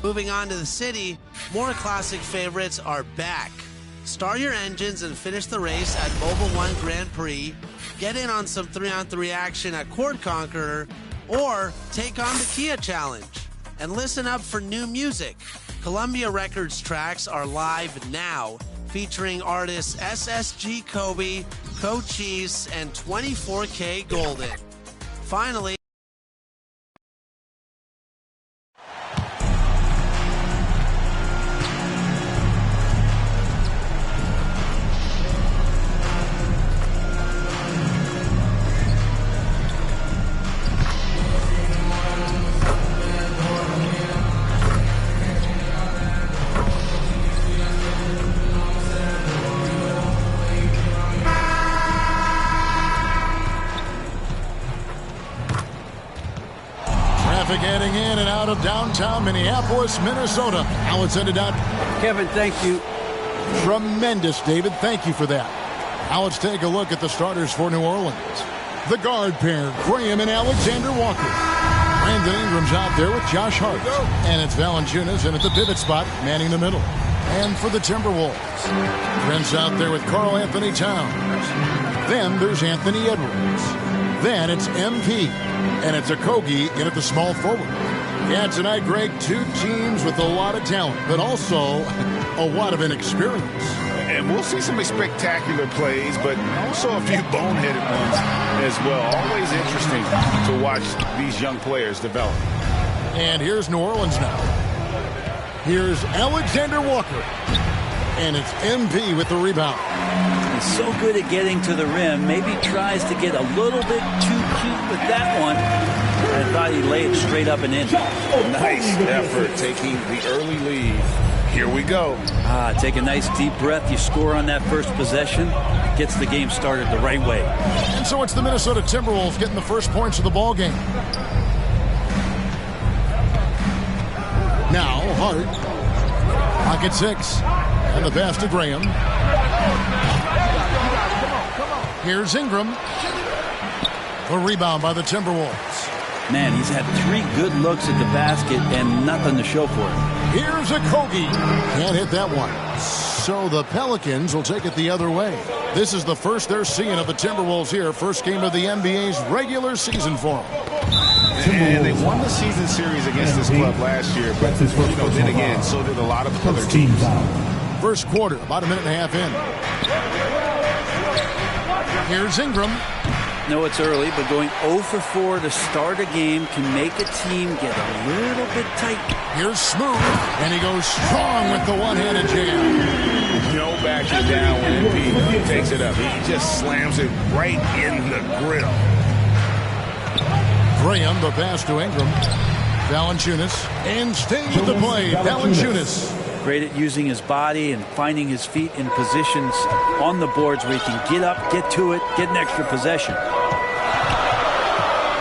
Moving on to the city, more classic favorites are back. Start your engines and finish the race at Mobile One Grand Prix, get in on some 3-on-3 action at Court Conqueror, or take on the Kia Challenge. And listen up for new music. Columbia Records tracks are live now, featuring artists SSG Kobe, Cochise, and 24K Golden. Finally, getting in and out of downtown Minneapolis, Minnesota. Now it's ended out. Kevin, thank you. Tremendous, David. Thank you for that. Now let's take a look at the starters for New Orleans. The guard pair, Graham and Alexander Walker. Brandon Ingram's out there with Josh Hart. And it's Valanciunas in at the pivot spot, manning the middle. And for the Timberwolves, Brent's out there with Karl Anthony Towns. Then there's Anthony Edwards. Then it's MP. And it's Okogie in at the small forward. Yeah, tonight, Greg, two teams with a lot of talent, but also a lot of inexperience. And we'll see some spectacular plays, but also a few boneheaded ones as well. Always interesting to watch these young players develop. And here's New Orleans now. Here's Alexander Walker. And it's MP with the rebound. He's so good at getting to the rim. Maybe tries to get a little bit too cute with that one. I thought he laid it straight up and in. Nice effort taking the early lead. Here we go. Take a nice deep breath. You score on that first possession. Gets the game started the right way. And so it's the Minnesota Timberwolves getting the first points of the ball game. Now Hart. Pocket 6. And the pass to Graham. Here's Ingram. The rebound by the Timberwolves. Man, he's had 3 good looks at the basket and nothing to show for it. Here's Okogie. Can't hit that one. So the Pelicans will take it the other way. This is the first they're seeing of the Timberwolves here. First game of the NBA's regular season for them. And they won the season series against this club last year, but then again, so did a lot of other teams. First quarter, about a minute and a half in. Here's Ingram. No, it's early, but going 0 for 4 to start a game can make a team get a little bit tight. Here's Smooth, and he goes strong with the one-handed jam. No backing down when MP takes it up. He just slams it right in the grill. Graham, the pass to Ingram. Valanciunas, and staying with the play, Valanciunas. Great at using his body and finding his feet in positions on the boards where he can get up, get to it, get an extra possession.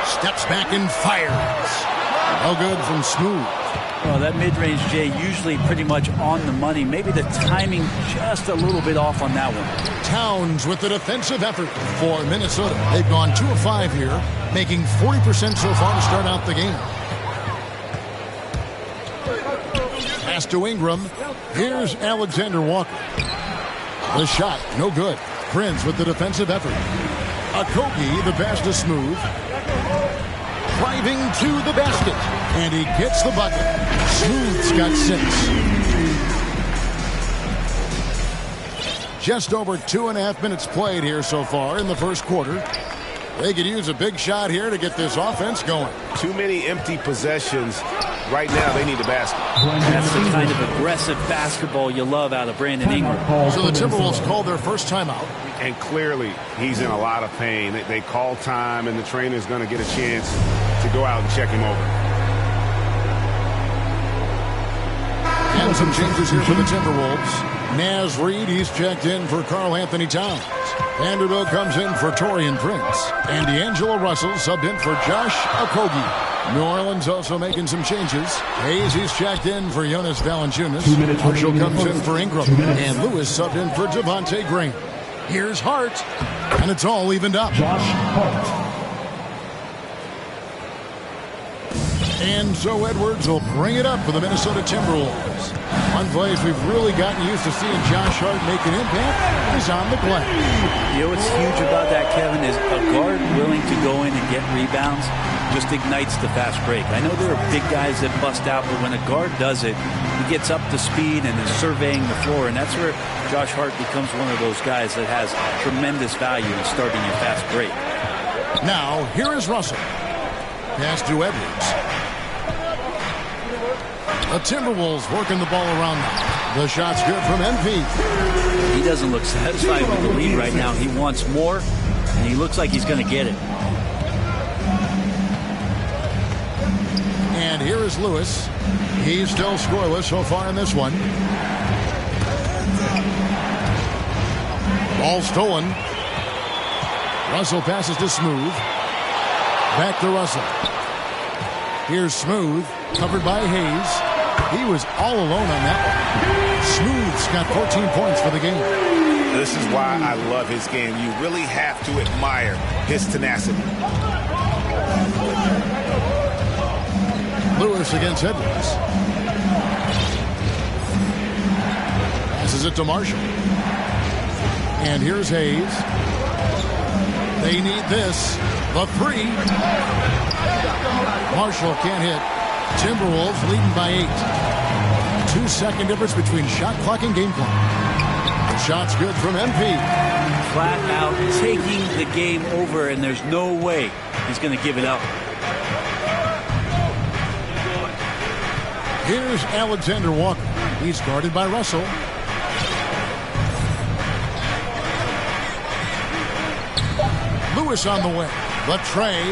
Steps back and fires. No good from Smooth. Well, that mid-range, Jay, usually pretty much on the money. Maybe the timing just a little bit off on that one. Towns with the defensive effort for Minnesota. They've gone 2 of 5 here, making 40% so far to start out the game. Pass to Ingram. Here's Alexander Walker. The shot, no good. Prince with the defensive effort. Okogie, the pass to Smooth. Driving to the basket. And he gets the bucket. Smooth's got 6. Just over 2.5 minutes played here so far in the first quarter. They could use a big shot here to get this offense going. Too many empty possessions. Right now, they need the basket. That's the kind of aggressive basketball you love out of Brandon Ingram. So the Timberwolves called their first timeout. And clearly, he's in a lot of pain. They call time, and the trainer's going to get a chance to go out and check him over. And some changes here for the Timberwolves. Naz Reid, he's checked in for Karl Anthony Towns. Vanderbilt comes in for Taurean Prince. And D'Angelo Russell subbed in for Josh Okogie. New Orleans also making some changes. Hayes, he's checked in for Jonas Valanciunas. Marshall comes in for Ingram. And Lewis subbed in for Devontae Graham. Here's Hart. And it's all evened up. Josh Hart. And so Edwards will bring it up for the Minnesota Timberwolves. One place we've really gotten used to seeing Josh Hart make an impact is on the glass. You know what's huge about that, Kevin, is a guard willing to go in and get rebounds just ignites the fast break. I know there are big guys that bust out, but when a guard does it, he gets up to speed and is surveying the floor, and that's where Josh Hart becomes one of those guys that has tremendous value in starting a fast break. Now, here is Russell. Pass to Edwards. The Timberwolves working the ball around them. The shot's good from MP. He doesn't look satisfied with the lead right now. He wants more, and he looks like he's going to get it. And here is Lewis. He's still scoreless so far in this one. Ball stolen. Russell passes to Smooth. Back to Russell. Here's Smooth, covered by Hayes. He was all alone on that one. Smooth's got 14 points for the game. This is why I love his game. You really have to admire his tenacity. Lewis against Edwards. Passes it to Marshall. And here's Hayes. They need this. The three. Marshall can't hit. Timberwolves leading by 8. 2-second difference between shot clock and game clock. The shot's good from MP. Flat out taking the game over, and there's no way he's going to give it up. Here's Alexander Walker. He's guarded by Russell. Lewis on the way. The tray.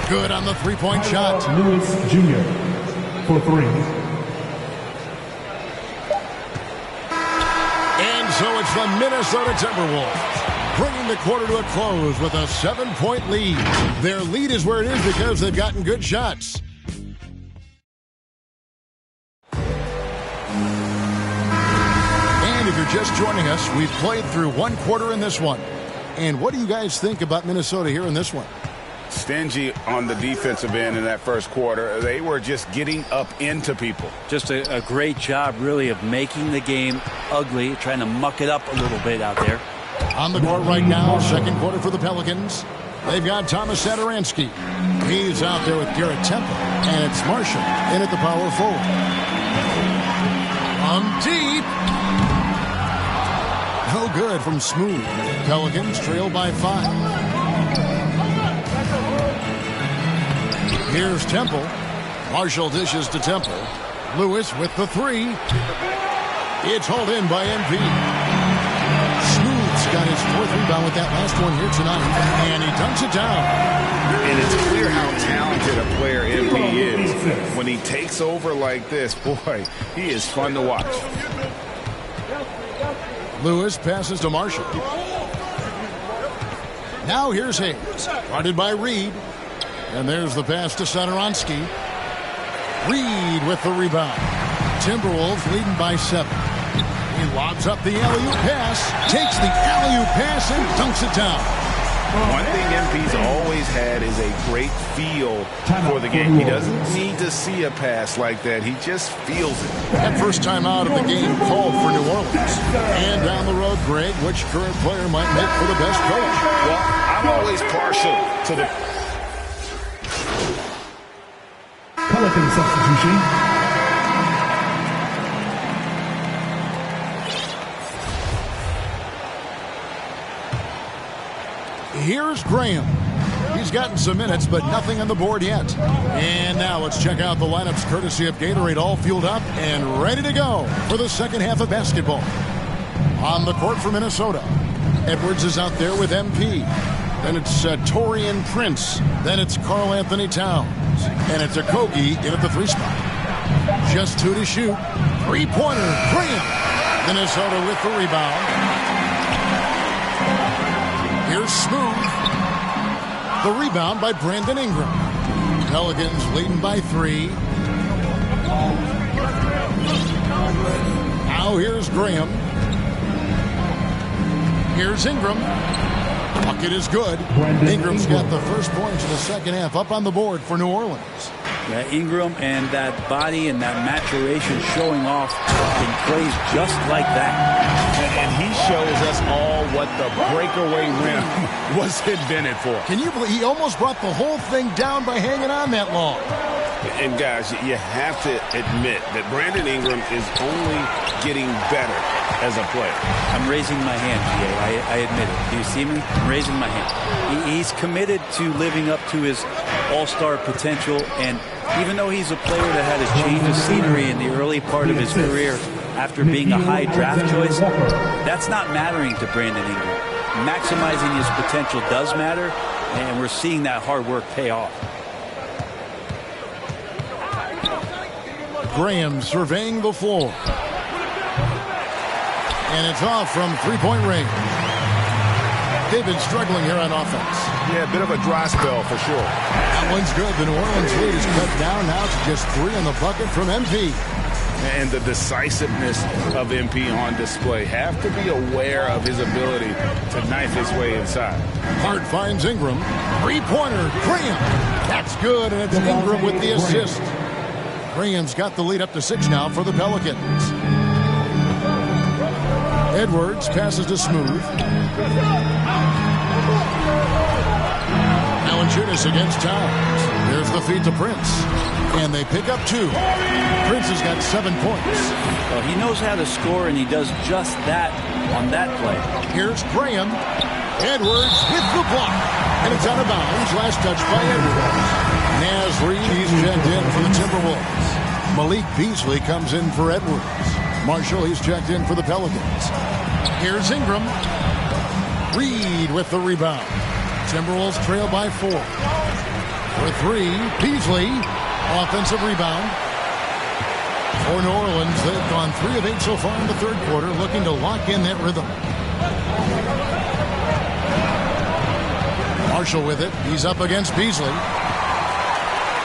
Good on the three-point shot. Lewis Jr. for 3. And so it's the Minnesota Timberwolves bringing the quarter to a close with a 7-point lead. Their lead is where it is because they've gotten good shots. And if you're just joining us, we've played through one quarter in this one. And what do you guys think about Minnesota here in this one? Stingy on the defensive end in that first quarter. They were just getting up into people. Just a great job, really, of making the game ugly, trying to muck it up a little bit out there. On the court right now, second quarter for the Pelicans. They've got Thomas Satoransky. He's out there with Garrett Temple. And it's Marshall in at the power forward. Deep. No good from Smooth. Pelicans trail by 5. Here's Temple. Marshall dishes to Temple. Lewis with the three. It's hauled in by MP. Smooth's got his 4th rebound with that last one here tonight. And he dunks it down. And it's clear how talented a player MP is. When he takes over like this, boy, he is fun to watch. Lewis passes to Marshall. Now here's Hayes. Guarded by Reed. And there's the pass to Satoransky. Reed with the rebound. Timberwolves leading by 7. He lobs up the alley-oop pass, takes the alley-oop pass, and dunks it down. One thing MP's always had is a great feel for the game. He doesn't need to see a pass like that. He just feels it. That first time out of the game called for New Orleans. And down the road, Greg, which current player might make for the best coach? Well, I'm always partial to the Pelican substitution. Here's Graham. He's gotten some minutes, but nothing on the board yet. And now let's check out the lineups courtesy of Gatorade, all fueled up and ready to go for the second half of basketball. On the court for Minnesota, Edwards is out there with MP. Then it's Torian Prince. Then it's Karl Anthony Towns. And it's Okogie in at the 3 spot. Just 2 to shoot. 3-pointer, Graham. Minnesota with the rebound. Here's Smooth. The rebound by Brandon Ingram. Pelicans leading by 3. Now here's Graham. Here's Ingram. Bucket is good. Ingram's got the first points of the second half up on the board for New Orleans. Ingram and that body and that maturation showing off in plays just like that. And he shows us all what the breakaway rim was invented for. Can you believe he almost brought the whole thing down by hanging on that long? And guys, you have to admit that Brandon Ingram is only getting better as a player. I'm raising my hand, GA. I admit it. Do you see me? I'm raising my hand. He's committed to living up to his all-star potential, and even though he's a player that had a change of scenery in the early part of his career after being a high draft choice, that's not mattering to Brandon Ingram. Maximizing his potential does matter, and we're seeing that hard work pay off. Graham surveying the floor. And it's off from three-point range. They've been struggling here on offense. Yeah, a bit of a dry spell for sure. That one's good. The New Orleans lead is cut down now to just 3 on the bucket from MP. And the decisiveness of MP on display. Have to be aware of his ability to knife his way inside. Hart finds Ingram. Three-pointer. Graham. That's good, and it's Ingram with the assist. Graham's got the lead up to 6 now for the Pelicans. Edwards passes to Smooth. Valanciunas against Towns. There's the feed to Prince. And they pick up 2. Prince has got 7 points. Well, he knows how to score, and he does just that on that play. Here's Graham. Edwards with the block. And it's out of bounds. Last touch by Edwards. Naz Reid, he's checked in for the Timberwolves. Malik Beasley comes in for Edwards. Marshall, he's checked in for the Pelicans. Here's Ingram. Reid with the rebound. Timberwolves trail by 4. For 3, Beasley. Offensive rebound. For New Orleans, they've gone 3 of 8 so far in the third quarter, looking to lock in that rhythm. Marshall with it. He's up against Beasley.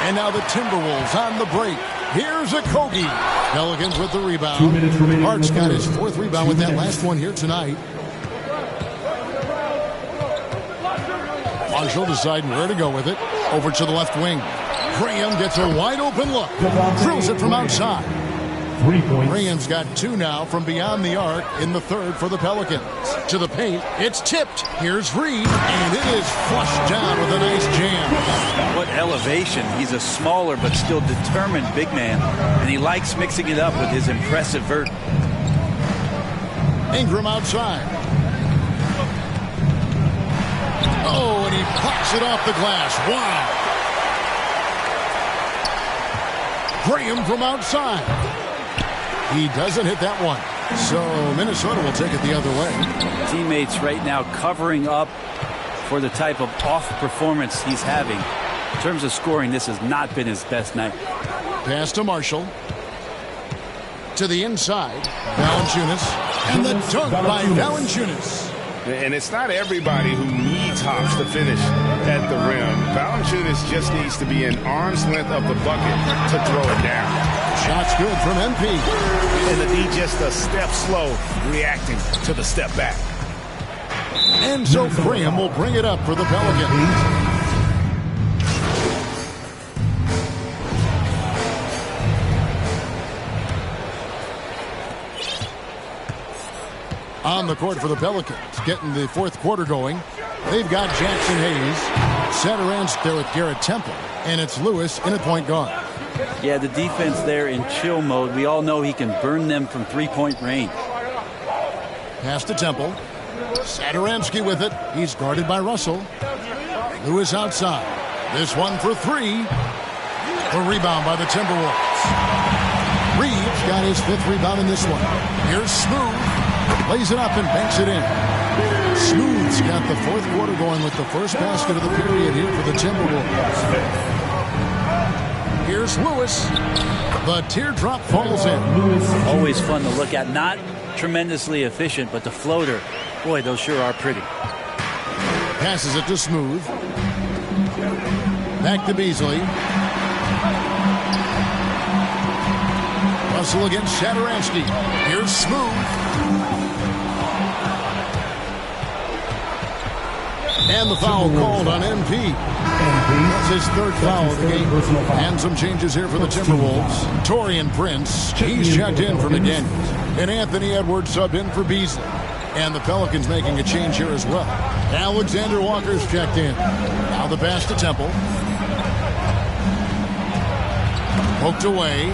And now the Timberwolves on the break. Here's Okogie. Pelicans with the rebound. 2 minutes remaining. Hart's got his 4th rebound with that last one here tonight. Marshall deciding where to go with it. Over to the left wing. Graham gets a wide open look. Drills it from outside. 3 points. Graham's got 2 now from beyond the arc in the third for the Pelicans. To the paint. It's tipped. Here's Reid. And it is flushed down with a nice jam. What elevation. He's a smaller but still determined big man, and he likes mixing it up with his impressive vert. Ingram outside. Oh, and he pops it off the glass. Wow. Graham from outside. He doesn't hit that one. So Minnesota will take it the other way. Teammates right now covering up for the type of off performance he's having. In terms of scoring, this has not been his best night. Pass to Marshall. To the inside. Valanciunas. And the dunk by Valanciunas. And it's not everybody who needs hops to finish at the rim. Valanciunas just needs to be an arm's length of the bucket to throw it down. Shot's good from MP. And the D just a step slow, reacting to the step back. And so Graham will bring it up for the Pelicans. On the court for the Pelicans, getting the fourth quarter going. They've got Jackson Hayes, Satoransky there with Garrett Temple, and it's Lewis in at point guard. Yeah, the defense there in chill mode. We all know he can burn them from three-point range. Pass to Temple. Satoransky with it. He's guarded by Russell. Lewis outside. This one for 3. The rebound by the Timberwolves. Reeves got his 5th rebound in this one. Here's Smooth. Lays it up and banks it in. Smooth's got the fourth quarter going with the first basket of the period here for the Timberwolves. Here's Lewis. The teardrop falls in. Always fun to look at. Not tremendously efficient, but the floater, boy, those sure are pretty. Passes it to Smooth. Back to Beasley. Russell against Satoransky. Here's Smooth. And the foul called on MP. That's his third foul of the game. And some changes here for the Timberwolves. Taurean Prince, he's checked in for McDaniels. And Anthony Edwards subbed in for Beasley. And the Pelicans making a change here as well. Alexander Walker's checked in. Now the pass to Temple. Poked away.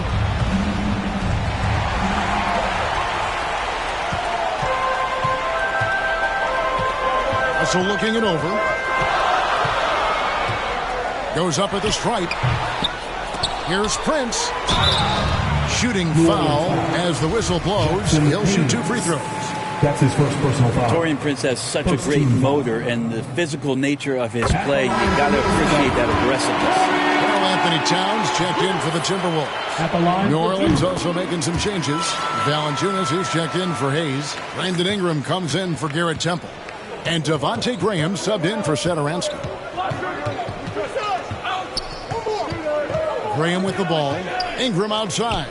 Also looking it over. Goes up at the stripe. Here's Prince. Shooting foul as the whistle blows. He'll shoot 2 free throws. That's his first personal foul. Taurean Prince has such a great motor, and the physical nature of his play, you got to appreciate that aggressiveness. Carl Anthony Towns checked in for the Timberwolves. At the line. New Orleans also making some changes. Valanciunas, he's checked in for Hayes. Brandon Ingram comes in for Garrett Temple. And Devontae Graham subbed in for Satoransky. Graham with the ball. Ingram outside.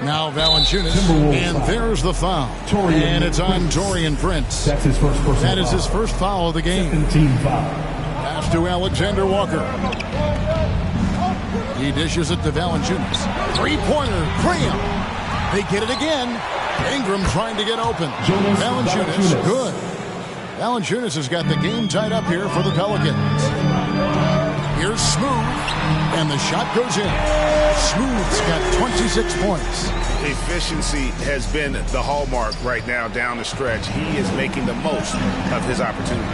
Now Valanciunas, and there's the foul. And it's on Taurean Prince. That's his first personal foul. That is his first foul of the game. Second team foul. Pass to Alexander Walker. He dishes it to Valanciunas. Three-pointer, Graham. They get it again. Ingram trying to get open. Valanciunas, good. Valanciunas has got the game tied up here for the Pelicans. Here's Smooth, and the shot goes in. Smooth's got 26 points. Efficiency has been the hallmark right now down the stretch. He is making the most of his opportunity.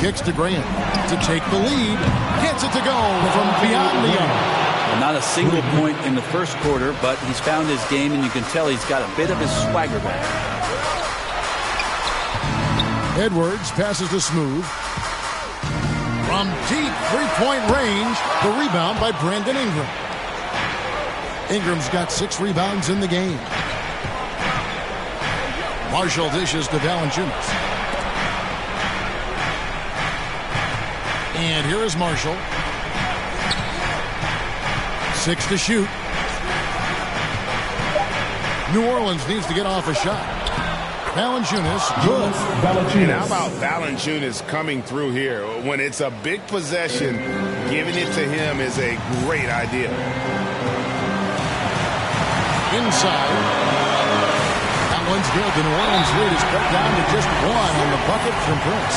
Kicks to Graham to take the lead. Gets it to go from beyond the arc. Well, not a single point in the first quarter, but he's found his game, and you can tell he's got a bit of his swagger back. Edwards passes to Smooth. From deep three-point range, the rebound by Brandon Ingram. Ingram's got 6 rebounds in the game. Marshall dishes to Valanciunas. And here is Marshall. 6 to shoot. New Orleans needs to get off a shot. Valanciunas, good. And how about Valanciunas coming through here? When it's a big possession, giving it to him is a great idea. Inside. That one's good. The New Orleans lead is cut down to just 1 on the bucket from Prince.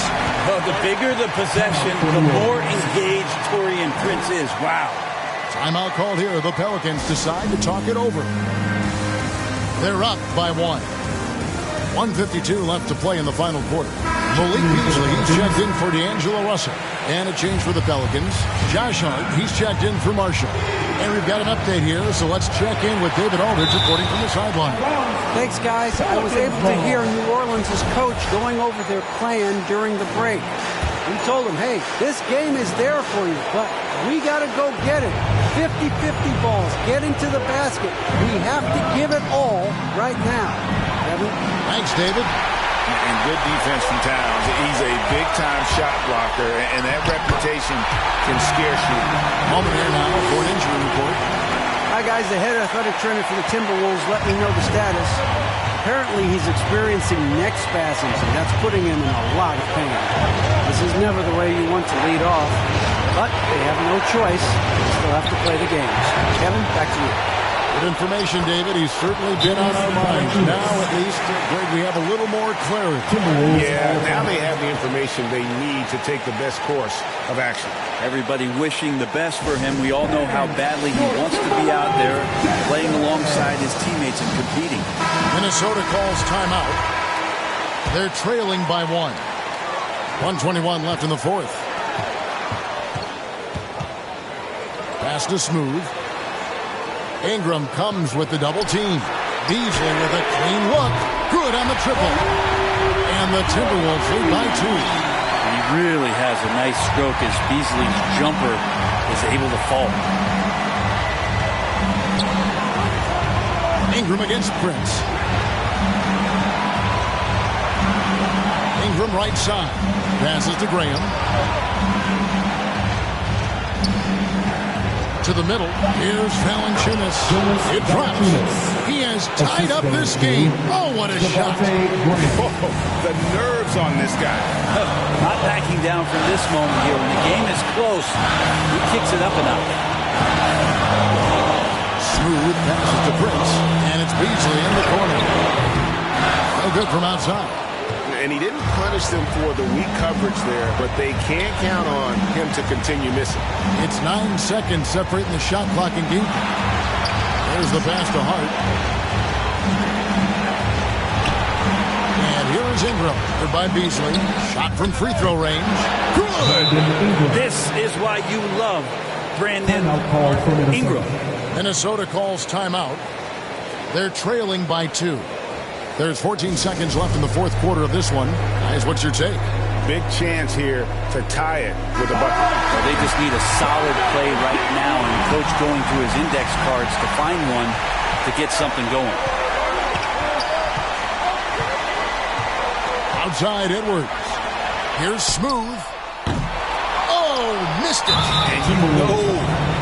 Well, the bigger the possession, the more engaged Taurean Prince is. Wow. Timeout called here. The Pelicans decide to talk it over. They're up by 1. 1:52 left to play in the final quarter. Malik Beasley, he's checked in for D'Angelo Russell. And a change for the Pelicans. Josh Hart, he's checked in for Marshall. And we've got an update here, so let's check in with David Aldridge reporting from the sideline. Thanks, guys. I was able to hear New Orleans' coach going over their plan during the break. We told him, hey, this game is there for you, but we got to go get it. 50-50 balls, getting to the basket. We have to give it all right now. Kevin? Thanks, David. And good defense from Towns. He's a big-time shot blocker, and that reputation can scare you. Moment here now for an injury report. Hi, guys. The head athletic trainer for the Timberwolves let me know the status. Apparently, he's experiencing neck spasms, and that's putting him in a lot of pain. This is never the way you want to lead off, but they have no choice. They still have to play the games. Kevin, back to you. Good information, David. He's certainly been on our minds. Now, at least, Greg, we have a little more clarity. Yeah, now they have the information they need to take the best course of action. Everybody wishing the best for him. We all know how badly he wants to be out there playing alongside his teammates and competing. Minnesota calls timeout. They're trailing by 1. 1:21 left in the fourth. Pass to Smooth. Ingram comes with the double team. Beasley with a clean look. Good on the triple. And the Timberwolves lead by 2. He really has a nice stroke as Beasley's jumper is able to fall. Ingram against Prince. Ingram right side. Passes to Graham. to the middle. Here's Valanciunas. It drops. He has tied up this game. Oh, what a shot. Oh, the nerves on this guy. Not backing down from this moment here. When the game is close, he kicks it up a notch. Smooth passes to Prince, and it's Beasley in the corner. No good from outside. And he didn't punish them for the weak coverage there, but they can't count on him to continue missing. It's 9 seconds separating the shot clock and game. There's the pass to Hart. And here is Ingram. Good by Beasley. Shot from free throw range. Good. This is why you love Brandon Ingram. Minnesota calls timeout. They're trailing by 2. There's 14 seconds left in the fourth quarter of this one. Guys, what's your take? Big chance here to tie it with a bucket. Well, they just need a solid play right now, and the coach going through his index cards to find one to get something going. Outside Edwards. Here's Smooth. Oh, missed it. And you know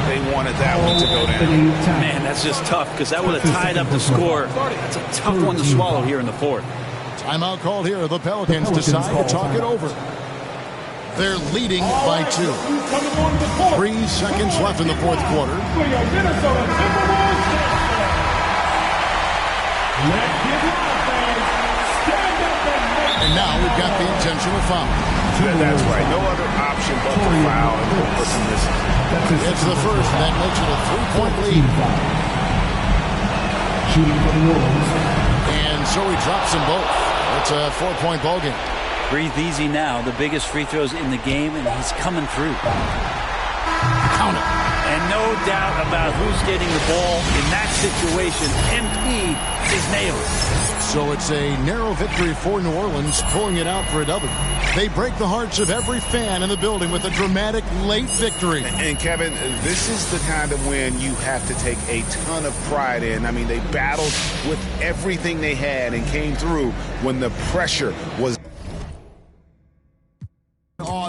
they wanted that one to go down. Man, that's just tough because that would have tied up the score. That's a tough one to swallow here in the fourth. Timeout called here. The Pelicans decide to talk it over. They're leading by 2. 3 seconds left in the fourth quarter. And now we've got the intentional foul. That's right. No other option but to foul and the person misses. It's the first, and that makes it a 3-point lead. And so he drops them both. It's a 4-point ball game. Breathe easy now. The biggest free throws in the game, and he's coming through. Count it. And no doubt about who's getting the ball in that situation. MP is nailed. So it's a narrow victory for New Orleans, pulling it out for a W. They break the hearts of every fan in the building with a dramatic late victory. And Kevin, this is the kind of win you have to take a ton of pride in. I mean, they battled with everything they had and came through when the pressure was.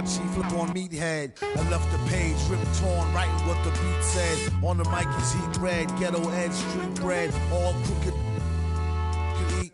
She flipped on meathead. I left the page ripped torn, writing what the beat said. On the mic is heat red, ghetto edge, street bread, all crooked. Eat.